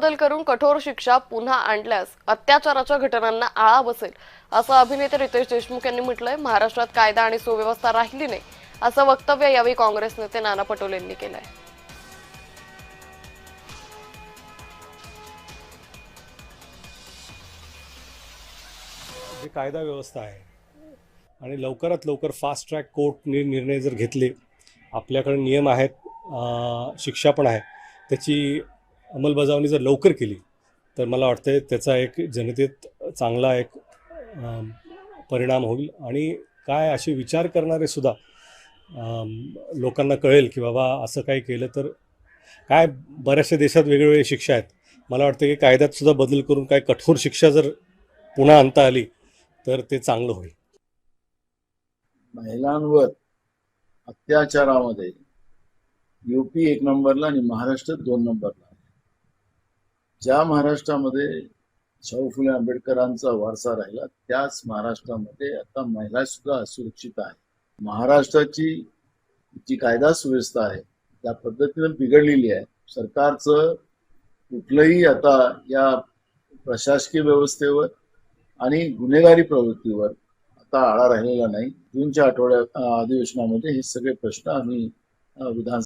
बदल करून कठोर शिक्षा पुन्हा आणल्यास अत्याचाराच्या घटनांना आळा बसेल असं अभिनेते रितेश देशमुख यांनी म्हटलंय। महाराष्ट्रात कायदा आणि सुव्यवस्था राहिली नाही असं वक्तव्य यावेळी काँग्रेस नेते नाना पटोले यांनी केलंय। जी कायदा व्यवस्था आहे आणि लवकरात लवकर फास्ट ट्रॅक कोर्ट निर्णय जर घेतले, आपल्याकडे नियम आहेत, शिक्षा पण आहे, त्याची अंमलबजावणी जर लवकर केली तर मला वाटतं त्याचा एक जनतेत चांगला एक परिणाम होईल आणि काय असे विचार करणारे सुद्धा लोकांना कळेल की बाबा असं काही केलं तर काय। बऱ्याचशा देशात वेगवेगळ्या शिक्षा आहेत। मला वाटतं की कायद्यात सुद्धा बदल करून काय कठोर शिक्षा जर पुन्हा आणता आली तर ते चांगलं होईल। महिलांवर अत्याचारामध्ये यूपी 1 नंबरला आणि महाराष्ट्र 2 नंबरला। ज्या महाराष्ट्रामध्ये शाहू फुले आंबेडकरांचा वारसा राहिला त्याच महाराष्ट्रामध्ये आता महिला सुद्धा असुरक्षित आहे। महाराष्ट्राची जी कायदा सुव्यवस्था आहे त्या पद्धतीने बिघडलेली आहे। सरकारचं कुठलंही आता या प्रशासकीय व्यवस्थेवर आणि गुन्हेगारी प्रवृत्तीवर आता आळा राहिलेला नाही। जूनच्या अधिवेशनामध्ये हे सगळे प्रश्न आम्ही विधान